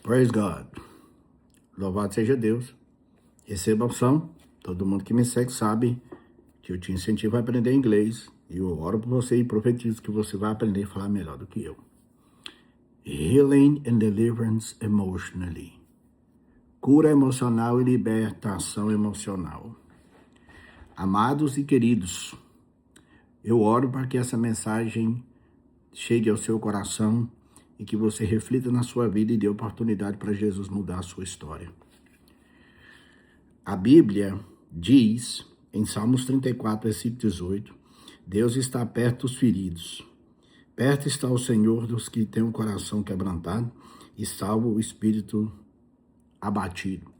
Praise God. Louvado seja Deus. Receba a opção. Todo mundo que me segue sabe que eu te incentivo a aprender inglês. E eu oro por você e profetizo que você vai aprender a falar melhor do que eu. Healing and deliverance emotionally. Cura emocional e libertação emocional. Amados e queridos, eu oro para que essa mensagem chegue ao seu coração e que você reflita na sua vida e dê oportunidade para Jesus mudar a sua história. A Bíblia diz, em Salmos 34, versículo 18, Deus está perto dos feridos. Perto está o Senhor dos que têm o coração quebrantado e salva o espírito abatido.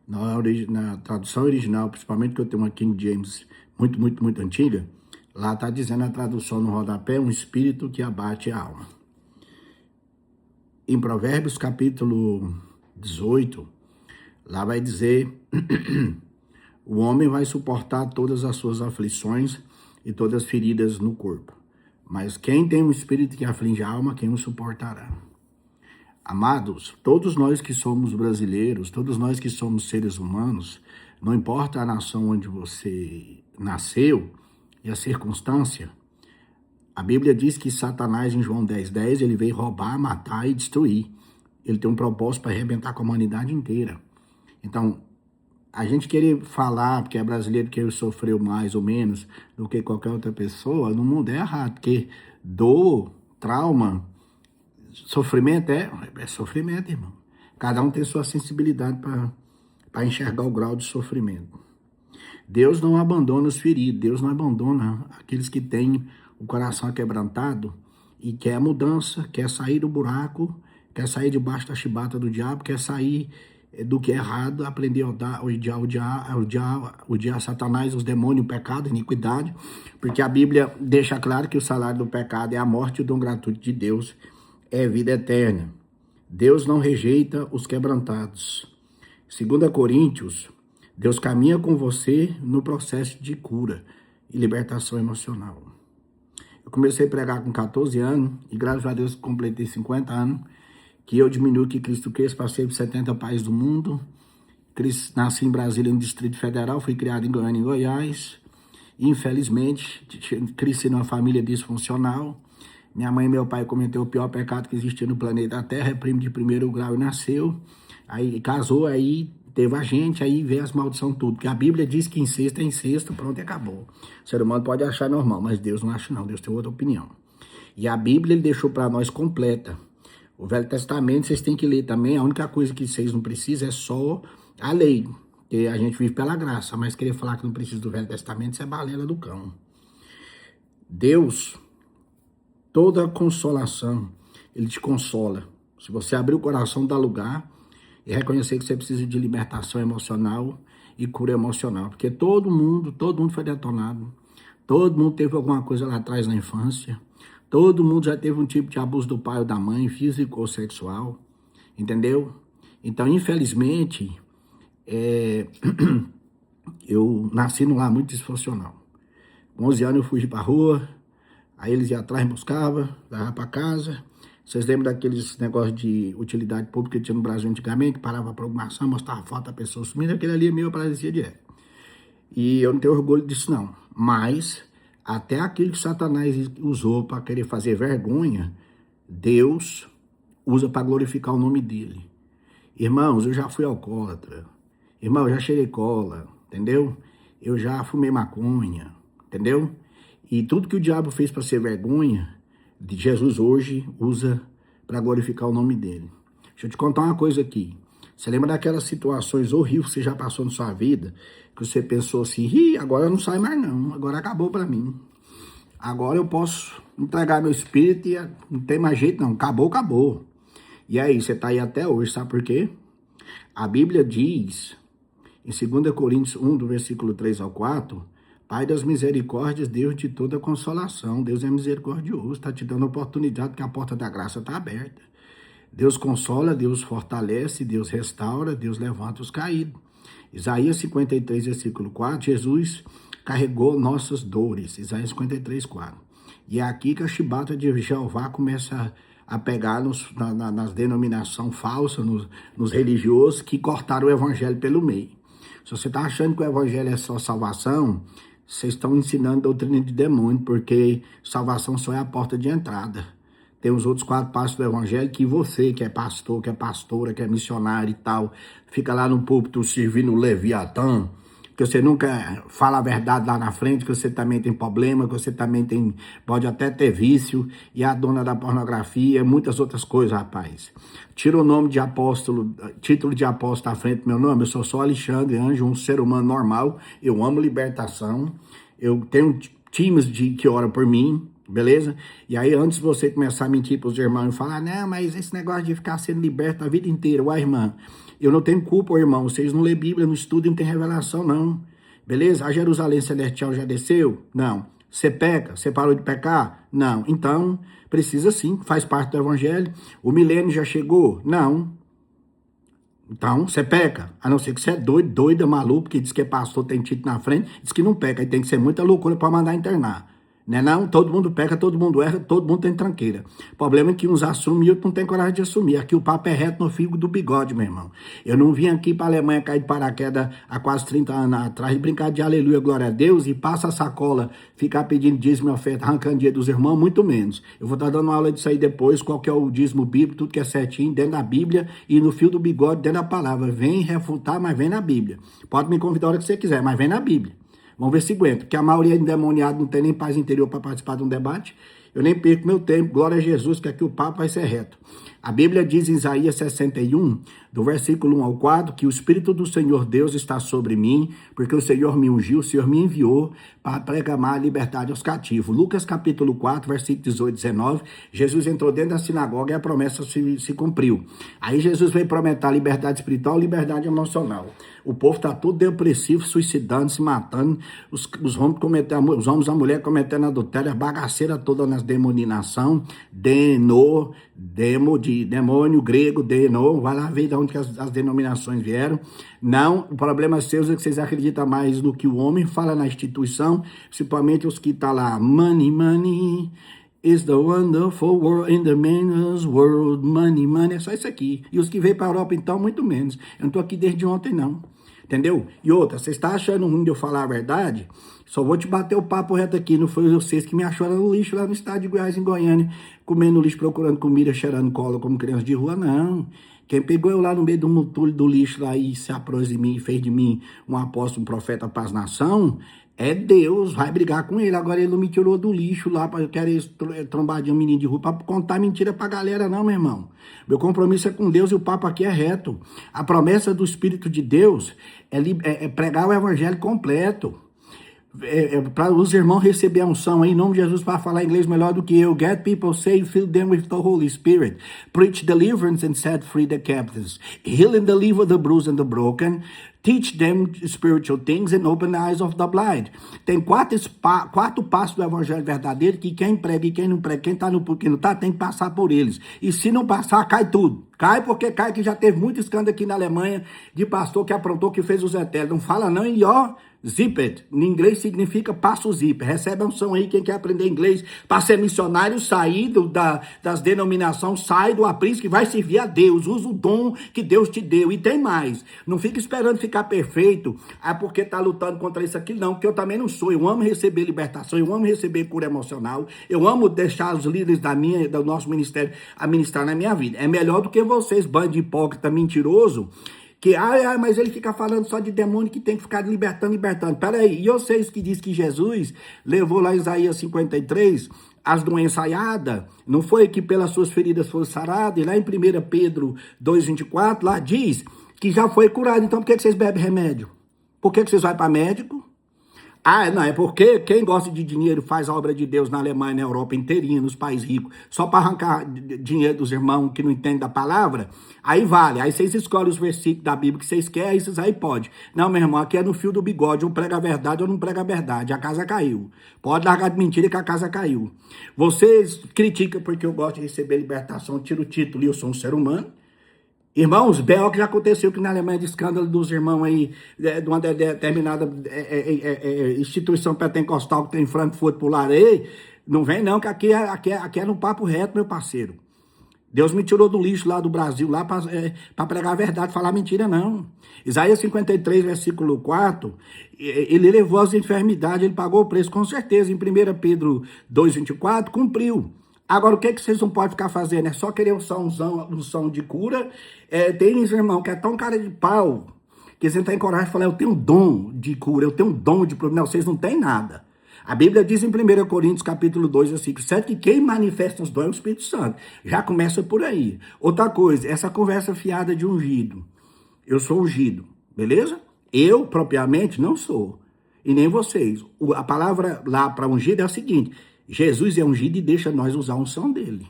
Na tradução original, principalmente que eu tenho uma King James muito antiga, lá está dizendo a tradução no rodapé, um espírito que abate a alma. Em Provérbios capítulo 18, lá vai dizer, o homem vai suportar todas as suas aflições e todas as feridas no corpo. Mas quem tem um espírito que aflige a alma, quem o suportará? Amados, todos nós que somos brasileiros, todos nós que somos seres humanos, não importa a nação onde você nasceu e a circunstância, a Bíblia diz que Satanás, em João 10:10, ele veio roubar, matar e destruir. Ele tem um propósito para arrebentar com a humanidade inteira. Então, a gente querer falar porque é brasileiro que ele sofreu mais ou menos do que qualquer outra pessoa, no mundo é errado, porque dor, trauma, sofrimento é sofrimento, irmão. Cada um tem sua sensibilidade para enxergar o grau de sofrimento. Deus não abandona os feridos, Deus não abandona aqueles que têm o coração quebrantado e quer mudança, quer sair do buraco, quer sair debaixo da chibata do diabo, quer sair do que é errado, aprender a odiar Satanás, os demônios, o pecado, a iniquidade, porque a Bíblia deixa claro que o salário do pecado é a morte e o dom gratuito de Deus é vida eterna. Deus não rejeita os quebrantados. 2 Coríntios, Deus caminha com você no processo de cura e libertação emocional. Eu comecei a pregar com 14 anos e graças a Deus completei 50 anos, que eu diminui que Cristo cresça, passei por 70 países do mundo, nasci em Brasília, no Distrito Federal, fui criado em Goiânia, em Goiás, e, infelizmente, cresci numa família disfuncional. Minha mãe e meu pai cometeram o pior pecado que existia no planeta Terra, é primo de primeiro grau e nasceu, aí casou, aí teve a gente, aí veio as maldições tudo, porque a Bíblia diz que incesto é incesto, pronto, acabou. O ser humano pode achar normal, mas Deus não acha não, Deus tem outra opinião. E a Bíblia ele deixou para nós completa. O Velho Testamento vocês têm que ler também, a única coisa que vocês não precisam é só a lei, porque a gente vive pela graça, mas querer falar que não precisa do Velho Testamento, isso é balela do cão. Deus, toda consolação, ele te consola. Se você abrir o coração, dá lugar e reconhecer que você precisa de libertação emocional e cura emocional, porque todo mundo foi detonado, todo mundo teve alguma coisa lá atrás na infância, todo mundo já teve um tipo de abuso do pai ou da mãe, físico ou sexual, entendeu? Então, infelizmente, eu nasci num lar muito disfuncional. Com 11 anos eu fugi pra rua, aí eles iam atrás, me buscavam, levavam pra casa. Vocês lembram daqueles negócios de utilidade pública que tinha no Brasil antigamente, que parava a programação, mostrava foto da pessoa sumindo, aquele ali é meu, parecia direto. E eu não tenho orgulho disso não, mas até aquilo que Satanás usou para querer fazer vergonha, Deus usa para glorificar o nome dele. Irmãos, eu já fui alcoólatra, irmão, eu já cheirei cola, entendeu? Eu já fumei maconha, entendeu? E tudo que o diabo fez para ser vergonha, Jesus hoje usa para glorificar o nome dele. Deixa eu te contar uma coisa aqui. Você lembra daquelas situações horríveis que você já passou na sua vida? Que você pensou assim, agora não sai mais não, agora acabou para mim. Agora eu posso entregar meu espírito e não tem mais jeito não, acabou. E aí, você tá aí até hoje, sabe por quê? A Bíblia diz, em 2 Coríntios 1, do versículo 3 ao 4, Pai das misericórdias, Deus de toda consolação, Deus é misericordioso, está te dando a oportunidade que a porta da graça está aberta. Deus consola, Deus fortalece, Deus restaura, Deus levanta os caídos. Isaías 53, versículo 4, Jesus carregou nossas dores. Isaías 53, 4. E é aqui que a chibata de Jeová começa a pegar nas denominações falsas, nos religiosos que cortaram o evangelho pelo meio. Se você está achando que o evangelho é só salvação, vocês estão ensinando doutrina de demônio, porque salvação só é a porta de entrada. Tem os outros 4 passos do evangelho que você, que é pastor, que é pastora, que é missionário e tal, fica lá no púlpito servindo o Leviatã, que você nunca fala a verdade lá na frente, que você também tem problema, que você também pode até ter vício, e a dona da pornografia, muitas outras coisas, rapaz. Tira o nome de apóstolo, título de apóstolo à frente do meu nome, eu sou só Alexandre Anjo, um ser humano normal, eu amo libertação, eu tenho times que oram por mim, beleza? E aí, antes de você começar a mentir para os irmãos e falar, não, mas esse negócio de ficar sendo liberto a vida inteira, uai, irmã, eu não tenho culpa, irmão, vocês não lêem Bíblia, não estudam, não tem revelação, não, beleza? A Jerusalém Celestial já desceu? Não. Você peca? Você parou de pecar? Não. Então, precisa sim, faz parte do evangelho. O milênio já chegou? Não. Então, você peca, a não ser que você é doida, maluco, que diz que é pastor, tem título na frente, diz que não peca, aí tem que ser muita loucura para mandar internar. Né não? Todo mundo peca, todo mundo erra, todo mundo tem tranqueira. O problema é que uns assumem e outros não tem coragem de assumir. Aqui o papo é reto no figo do bigode, meu irmão. Eu não vim aqui para a Alemanha cair de paraquedas há quase 30 anos atrás, brincar de aleluia, glória a Deus, e passa a sacola, ficar pedindo dízimo e oferta, arrancando dinheiro dos irmãos, muito menos. Eu vou estar dando uma aula disso aí depois, qual que é o dízimo bíblico, tudo que é certinho, dentro da Bíblia, e no fio do bigode, dentro da palavra. Vem refutar, mas vem na Bíblia. Pode me convidar a hora que você quiser, mas vem na Bíblia. Vamos ver se aguenta, porque a maioria endemoniada não tem nem paz interior para participar de um debate. Eu nem perco meu tempo, glória a Jesus, que aqui o papo vai ser reto. A Bíblia diz em Isaías 61, do versículo 1 ao 4, que o Espírito do Senhor Deus está sobre mim, porque o Senhor me ungiu, o Senhor me enviou para proclamar a liberdade aos cativos. Lucas capítulo 4, versículo 18 e 19, Jesus entrou dentro da sinagoga e a promessa se cumpriu. Aí Jesus veio prometer liberdade espiritual e liberdade emocional. O povo está tudo depressivo, suicidando, se matando, os homens e a mulher cometendo adultério, a bagaceira toda nas demoninação, demônio grego, vai lá ver de onde que as denominações vieram. Não, o problema seu é que vocês acreditam mais no que o homem fala na instituição, principalmente os que estão lá, money, is the wonderful world in the man's world, money, é só isso aqui. E os que veio para a Europa, então, muito menos. Eu não estou aqui desde ontem, não. Entendeu? E outra, você está achando ruim de eu falar a verdade? Só vou te bater o papo reto aqui. Não foi vocês que me acharam no lixo lá no estado de Goiás, em Goiânia, comendo lixo, procurando comida, cheirando cola como criança de rua, não. Quem pegou eu lá no meio do mutulho do lixo lá e se apros de mim e fez de mim um apóstolo, um profeta para as nações, é Deus, vai brigar com ele. Agora ele não me tirou do lixo lá para eu querer trombar de um menino de rua para contar mentira pra galera, não, meu irmão. Meu compromisso é com Deus e o papo aqui é reto. A promessa do Espírito de Deus é pregar o evangelho completo. Para os irmãos receber a unção aí, em nome de Jesus, para falar inglês melhor do que eu. Get people saved, fill them with the Holy Spirit. Preach deliverance and set free the captives. Heal and deliver the bruised and the broken. Teach them spiritual things and open the eyes of the blind. Tem quatro passos do evangelho verdadeiro que quem prega e quem não prega, quem está no quem não está, tem que passar por eles. E se não passar, cai tudo. Cai porque cai, que já teve muito escândalo aqui na Alemanha de pastor que aprontou, que fez os eternos. Não fala não e ó, zip it. Em inglês significa passa o zip. Recebe a unção aí, quem quer aprender inglês para ser missionário, sair das denominações, sai do aprisco que vai servir a Deus. Usa o dom que Deus te deu. E tem mais. Não fica esperando ficar perfeito, porque tá lutando contra isso aqui, não, porque eu também não sou. Eu amo receber libertação, eu amo receber cura emocional, eu amo deixar os líderes do nosso ministério a ministrar na minha vida. É melhor do que vocês, bando de hipócrita, mentiroso, que, mas ele fica falando só de demônio que tem que ficar libertando. Peraí, e vocês que diz que Jesus levou lá em Isaías 53 as doenças aiadas, não foi que pelas suas feridas foram saradas? E lá em 1 Pedro 2,24, lá diz que já foi curado. Então por que vocês bebem remédio? Por que vocês vão para médico? Não, é porque quem gosta de dinheiro faz a obra de Deus na Alemanha, na Europa inteirinha, nos países ricos, só para arrancar dinheiro dos irmãos que não entendem da palavra, aí vale. Aí vocês escolhem os versículos da Bíblia que vocês querem, esses aí pode. Não, meu irmão, aqui é no fio do bigode, um prega a verdade ou não prega a verdade, a casa caiu. Pode largar de mentira que a casa caiu. Vocês criticam porque eu gosto de receber libertação, tiro o título e eu sou um ser humano. Irmãos, B.O. que já aconteceu aqui na Alemanha de escândalo dos irmãos aí, de uma determinada instituição pentecostal que tem em Frankfurt por lá aí, não vem não, que aqui é no papo reto, meu parceiro. Deus me tirou do lixo lá do Brasil, lá para pregar a verdade, falar mentira, não. Isaías 53, versículo 4, ele levou as enfermidades, ele pagou o preço, com certeza. Em 1 Pedro 2,24, cumpriu. Agora, o que vocês não podem ficar fazendo? É só querer unção de cura. Tem irmão que é tão cara de pau, que você não tem coragem de falar, eu tenho um dom de cura, eu tenho um dom de problema. Não, vocês não têm nada. A Bíblia diz em 1 Coríntios, capítulo 2, versículo 7, que quem manifesta os dons é o Espírito Santo. Já começa por aí. Outra coisa, essa conversa fiada de ungido. Eu sou ungido, beleza? Eu, propriamente, não sou. E nem vocês. A palavra lá para ungido é o seguinte: Jesus é ungido e deixa nós usar a unção dele.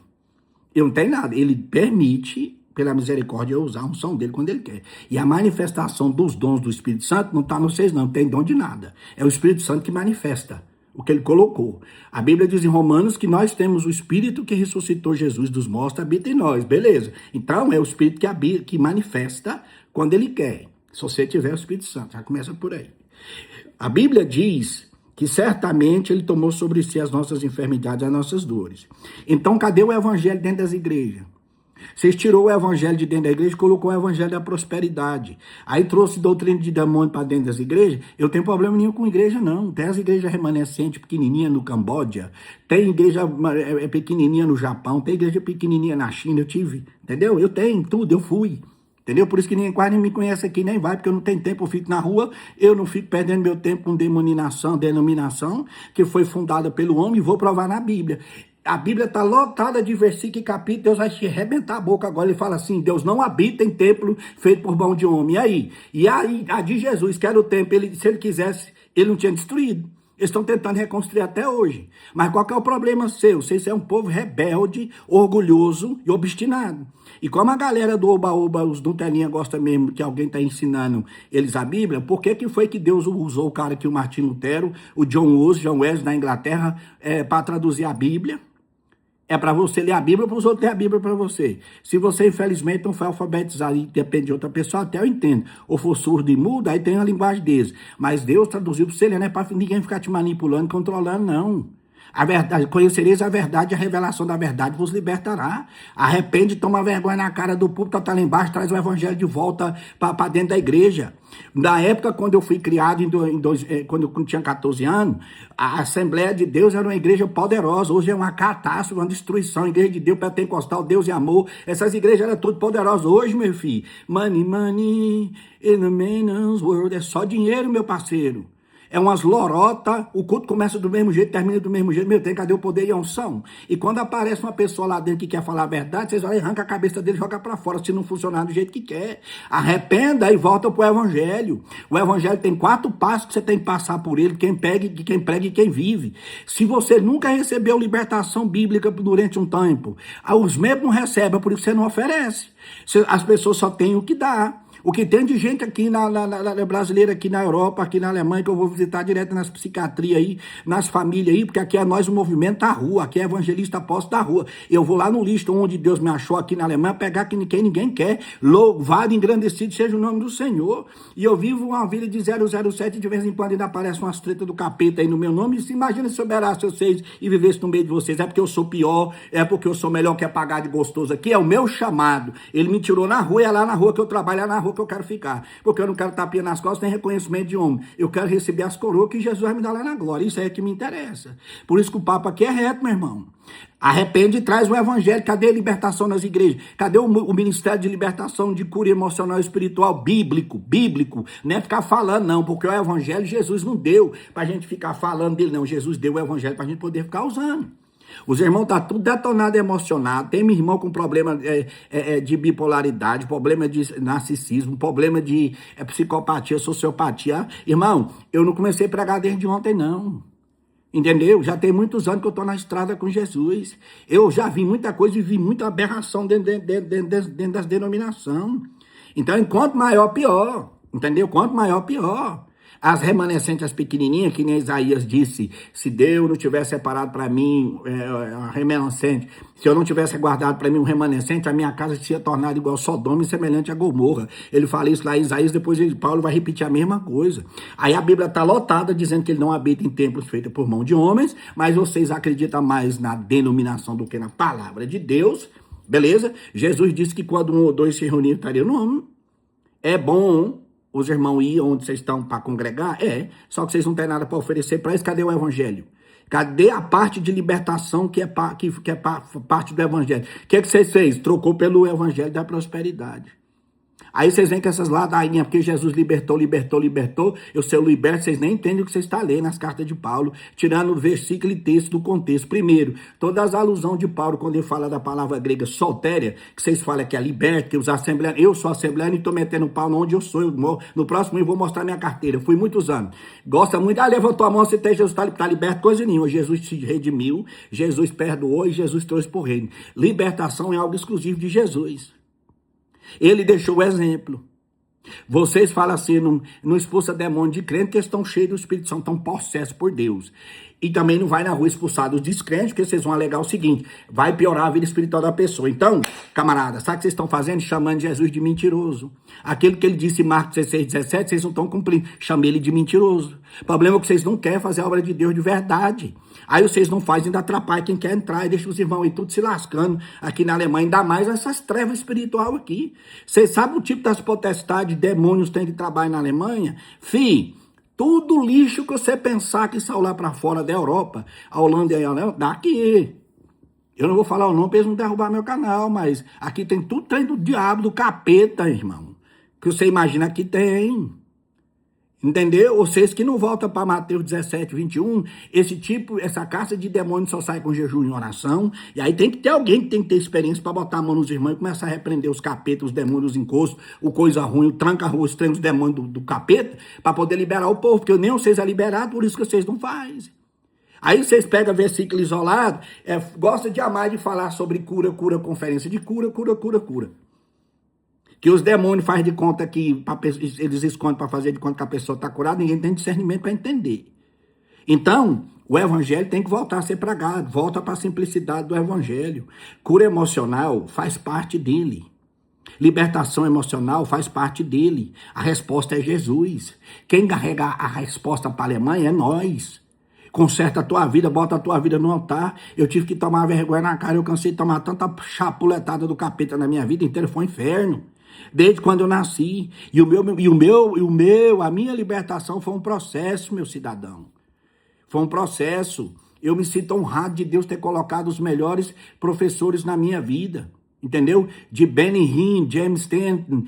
Eu não tenho nada. Ele permite, pela misericórdia, eu usar a unção dele quando ele quer. E a manifestação dos dons do Espírito Santo não está em vocês, não tem dom de nada. É o Espírito Santo que manifesta o que ele colocou. A Bíblia diz em Romanos que nós temos o Espírito que ressuscitou Jesus dos mortos, habita em nós, beleza. Então é o Espírito que manifesta quando ele quer. Se você tiver o Espírito Santo, já começa por aí. A Bíblia diz que certamente ele tomou sobre si as nossas enfermidades, as nossas dores. Então cadê o evangelho dentro das igrejas? Vocês tirou o evangelho de dentro da igreja e colocou o evangelho da prosperidade. Aí trouxe doutrina de demônio para dentro das igrejas. Eu tenho problema nenhum com igreja, não. Tem as igrejas remanescentes pequenininha no Camboja, tem igreja pequenininha no Japão, tem igreja pequenininha na China, eu tive, entendeu? Eu tenho tudo, eu fui. Entendeu? Por isso que ninguém quase nem me conhece aqui, nem vai, porque eu não tenho tempo, eu fico na rua, eu não fico perdendo meu tempo com denominação que foi fundada pelo homem, e vou provar na Bíblia. A Bíblia está lotada de versículo e capítulo, Deus vai te arrebentar a boca agora. Ele fala assim, Deus não habita em templo feito por mão de homem. E aí, a de Jesus, que era o templo, se ele quisesse, ele não tinha destruído. Eles estão tentando reconstruir até hoje. Mas qual que é o problema seu? Vocês são um povo rebelde, orgulhoso e obstinado. E como a galera do Oba-Oba, os Nutelinha, gosta mesmo que alguém está ensinando eles a Bíblia, por que foi que Deus usou o cara aqui, o Martinho Lutero, o John Wesley da Inglaterra, para traduzir a Bíblia? É para você ler a Bíblia, para os outros ler a Bíblia para você. Se você, infelizmente, não foi alfabetizado e depende de outra pessoa, até eu entendo. Ou for surdo e mudo, aí tem a linguagem deles. Mas Deus traduziu para você ler, não é para ninguém ficar te manipulando, controlando, não. A verdade, conhecereis a verdade, a revelação da verdade vos libertará. Arrepende, toma vergonha na cara do público, tá lá embaixo, traz o evangelho de volta para dentro da igreja. Na época, quando eu fui criado, quando eu tinha 14 anos, a Assembleia de Deus era uma igreja poderosa. Hoje é uma catástrofe, uma destruição. A igreja de Deus, pentecostal, Deus e amor. Essas igrejas eram tudo poderosas. Hoje, meu filho, money in the man's world. É só dinheiro, meu parceiro. É umas lorotas, o culto começa do mesmo jeito, termina do mesmo jeito, meu Deus, cadê o poder e a unção? E quando aparece uma pessoa lá dentro que quer falar a verdade, vocês olham, arranca a cabeça dele e joga para fora, se não funcionar do jeito que quer. Arrependa e volta pro evangelho. O evangelho tem 4 passos que você tem que passar por ele, quem prega e quem vive. Se você nunca recebeu libertação bíblica durante um tempo, os membros não recebem, por isso você não oferece. As pessoas só têm o que dá. O que tem de gente aqui na brasileira, aqui na Europa, aqui na Alemanha, que eu vou visitar direto nas psiquiatrias aí, nas famílias aí, porque aqui é nós o movimento da rua, aqui é evangelista apóstolo da rua. Eu vou lá no listo onde Deus me achou aqui na Alemanha, pegar quem ninguém quer. Louvado, engrandecido seja o nome do Senhor. E eu vivo uma vida de 007, de vez em quando ainda aparece umas tretas do capeta aí no meu nome. E se imagina se eu soubesse vocês e vivesse no meio de vocês. É porque eu sou pior, é porque eu sou melhor que pagar de gostoso aqui. É o meu chamado. Ele me tirou na rua, é lá na rua que eu trabalho, é na rua que eu quero ficar, porque eu não quero tapinha nas costas nem reconhecimento de homem, eu quero receber as coroas que Jesus vai me dar lá na glória, isso é que me interessa. Por isso que o papo aqui é reto, meu irmão. Arrepende e traz o evangelho. Cadê a libertação nas igrejas? Cadê o ministério de libertação, de cura emocional e espiritual bíblico? Não é ficar falando não, porque o evangelho Jesus não deu pra gente ficar falando dele não, Jesus deu o evangelho pra gente poder ficar usando. Os irmãos estão tudo detonado, emocionado. Tem meu irmão com problema de bipolaridade, problema de narcisismo, problema de psicopatia, sociopatia. Irmão, eu não comecei a pregar desde ontem, não. Entendeu? Já tem muitos anos que eu estou na estrada com Jesus. Eu já vi muita coisa e vi muita aberração dentro das denominações. Então, quanto maior, pior. Entendeu? Quanto maior, pior. As remanescentes, as pequenininhas, que nem Isaías disse, se Deus não tivesse separado para mim a remanescente, se eu não tivesse guardado para mim um remanescente, a minha casa se tinha tornado igual Sodoma e semelhante a Gomorra. Ele fala isso lá em Isaías, depois Paulo vai repetir a mesma coisa. Aí a Bíblia está lotada dizendo que ele não habita em templos feitos por mão de homens, mas vocês acreditam mais na denominação do que na palavra de Deus. Beleza? Jesus disse que quando um ou dois se reunirem, estaria no nome. É bom os irmãos ir onde vocês estão para congregar? É. Só que vocês não têm nada para oferecer para eles. Cadê o evangelho? Cadê a parte de libertação que é parte do evangelho? O que vocês fez? Trocou pelo evangelho da prosperidade. Aí vocês vêm com essas ladainhas, porque Jesus libertou. Eu sou liberto, vocês nem entendem o que vocês estão lendo nas cartas de Paulo, tirando o versículo e texto do contexto. Primeiro, todas as alusões de Paulo, quando ele fala da palavra grega soltéria, que vocês falam que é liberto, que os assembleanos, eu sou assembleano e estou metendo pau onde eu sou. No próximo eu vou mostrar minha carteira. Eu fui muitos anos. Gosta muito, levantou a mão, você tem Jesus, está liberto, coisa nenhuma. Jesus se redimiu, Jesus perdoou e Jesus trouxe para o reino. Libertação é algo exclusivo de Jesus. Ele deixou o exemplo. Vocês falam assim, não expulsa demônio de crente, que eles estão cheios do Espírito Santo, estão possessos por Deus. E também não vai na rua expulsar os descrentes, porque vocês vão alegar o seguinte, vai piorar a vida espiritual da pessoa. Então, camarada, sabe o que vocês estão fazendo? Chamando Jesus de mentiroso. Aquilo que ele disse em Marcos 16, 17, vocês não estão cumprindo. Chamei ele de mentiroso. O problema é que vocês não querem fazer a obra de Deus de verdade. Aí vocês não fazem, ainda atrapalham quem quer entrar e deixa os irmãos aí tudo se lascando aqui na Alemanha, ainda mais essas trevas espirituais aqui. Vocês sabem o tipo das potestades, demônios tem que trabalhar na Alemanha? Tudo lixo que você pensar que saiu lá para fora da Europa, a Holanda e a Alemanha, daqui. Eu não vou falar o nome para eles não derrubar meu canal, mas aqui tem tudo, tem do diabo, do capeta, irmão. Que você imagina que tem. Entendeu? Vocês que não voltam para Mateus 17, 21, essa caça de demônios só sai com jejum e oração, e aí tem que ter alguém que tem que ter experiência para botar a mão nos irmãos e começar a repreender os capetas, os demônios, os encostos, o coisa ruim, o tranca-ruas, os demônios do capeta, para poder liberar o povo, porque nem vocês é liberado, por isso que vocês não fazem. Aí vocês pegam versículo isolado, gosta de amar de falar sobre cura, conferência de cura. Que os demônios fazem de conta que eles escondem para fazer de conta que a pessoa está curada, ninguém tem discernimento para entender. Então, o evangelho tem que voltar a ser pregado, volta para a simplicidade do evangelho. Cura emocional faz parte dele. Libertação emocional faz parte dele. A resposta é Jesus. Quem carrega a resposta para a Alemanha é nós. Conserta a tua vida, bota a tua vida no altar. Eu tive que tomar vergonha na cara, eu cansei de tomar tanta chapuletada do capeta na minha vida inteira, foi um inferno. Desde quando eu nasci. A minha libertação foi um processo, meu cidadão. Foi um processo. Eu me sinto honrado de Deus ter colocado os melhores professores na minha vida. Entendeu? De Benny Hinn, James Stanton,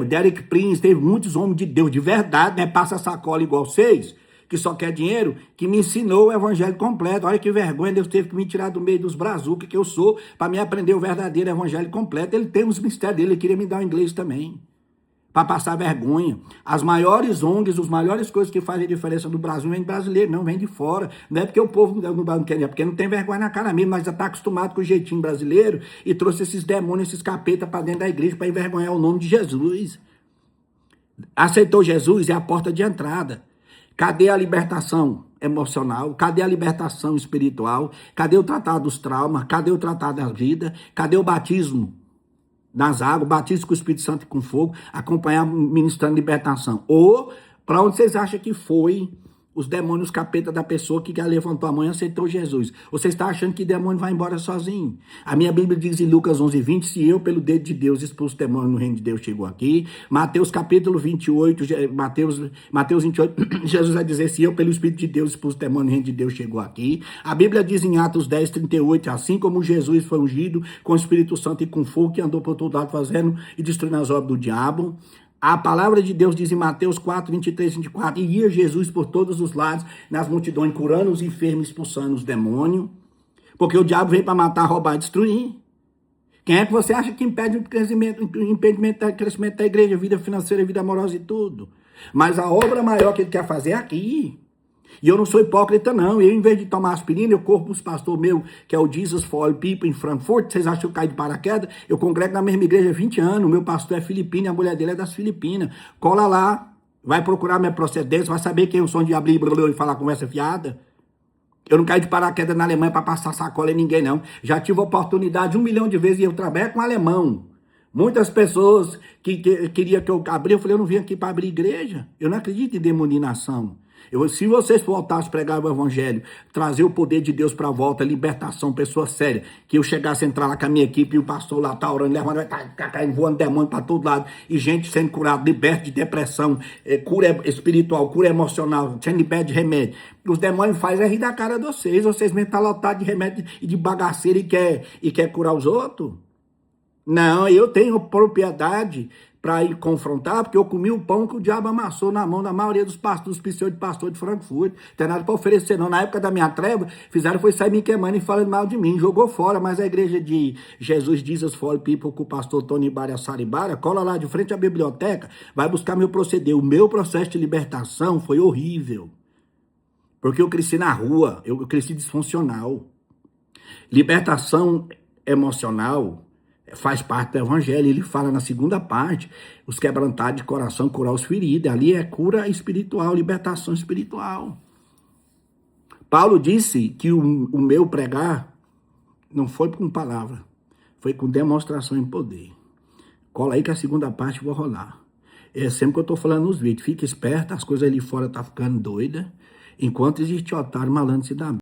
Derek Prince, teve muitos homens de Deus, de verdade, né? Passa sacola igual vocês, que só quer dinheiro, que me ensinou o evangelho completo. Olha que vergonha, Deus teve que me tirar do meio dos brazucas que eu sou, para me aprender o verdadeiro evangelho completo. Ele tem os mistérios dele, ele queria me dar o inglês também, para passar vergonha. As maiores ONGs, as maiores coisas que fazem a diferença no Brasil, vem de brasileiro, não vem de fora. Não é porque o povo não quer, é porque não tem vergonha na cara mesmo, mas já está acostumado com o jeitinho brasileiro e trouxe esses demônios, esses capetas para dentro da igreja para envergonhar o nome de Jesus. Aceitou Jesus, é a porta de entrada. Cadê a libertação emocional? Cadê a libertação espiritual? Cadê o tratado dos traumas? Cadê o tratado da vida? Cadê o batismo nas águas? Batismo com o Espírito Santo e com fogo? Acompanhar ministrando libertação. Ou, para onde vocês acham que foi os demônios capeta da pessoa que levantou a mão e aceitou Jesus? Você está achando que demônio vai embora sozinho? A minha Bíblia diz em Lucas 11:20, se eu, pelo dedo de Deus, expulso demônio no reino de Deus, chegou aqui. Mateus capítulo 28, Mateus 28, Jesus vai dizer, se eu, pelo Espírito de Deus, expulso demônio no reino de Deus, chegou aqui. A Bíblia diz em Atos 10:38, assim como Jesus foi ungido com o Espírito Santo e com fogo, que andou por todo lado fazendo e destruindo as obras do diabo. A palavra de Deus diz em Mateus 4:23, 24, e ia Jesus por todos os lados, nas multidões, curando os enfermos, expulsando os demônios, porque o diabo vem para matar, roubar e destruir. Quem é que você acha que impede o impedimento do crescimento da igreja, vida financeira, vida amorosa e tudo? Mas a obra maior que ele quer fazer é aqui. E eu não sou hipócrita, não. Eu, em vez de tomar aspirina, eu corro para os pastores meus, que é o Jesus for All People em Frankfurt. Vocês acham que eu caí de paraquedas? Eu congrego na mesma igreja há 20 anos. O meu pastor é filipino e a mulher dele é das Filipinas. Cola lá, vai procurar minha procedência, vai saber quem eu sou de abrir e falar conversa fiada. Eu não caí de paraquedas na Alemanha para passar sacola em ninguém, não. Já tive a oportunidade 1 milhão de vezes e eu trabalho com alemão. Muitas pessoas que queriam que eu abrisse, eu falei, eu não vim aqui para abrir igreja. Eu não acredito em demonização. Se vocês voltassem a pregar o evangelho, trazer o poder de Deus para a volta, libertação, pessoa séria, que eu chegasse a entrar lá com a minha equipe e o pastor lá tá orando, levando, tá caindo, voando demônio para todo lado, e gente sendo curada, liberta de depressão, cura espiritual, cura emocional, sendo liberta de remédio. Os demônios fazem rir da cara de vocês mesmo estão lotados de remédio e de bagaceira e quer curar os outros. Não, eu tenho propriedade para ir confrontar, porque eu comi o pão que o diabo amassou na mão da maioria dos pastores, dos pseudo de pastor de Frankfurt. Não tem nada para oferecer, não. Na época da minha treva, fizeram foi sair me queimando e falando mal de mim. Jogou fora, mas a igreja de Jesus Jesus for People, com o pastor Tony Baria Saribara, cola lá de frente à biblioteca, vai buscar meu proceder. O meu processo de libertação foi horrível. Porque eu cresci na rua, eu cresci disfuncional. Libertação emocional faz parte do evangelho. Ele fala na segunda parte, os quebrantados de coração, curar os feridos. Ali é cura espiritual, libertação espiritual. Paulo disse que o meu pregar não foi com palavra, foi com demonstração em poder. Cola aí que a segunda parte vou rolar. É sempre que eu tô falando nos vídeos. Fica esperto, as coisas ali fora tá ficando doida. Enquanto existe otário, malandro se dá bem.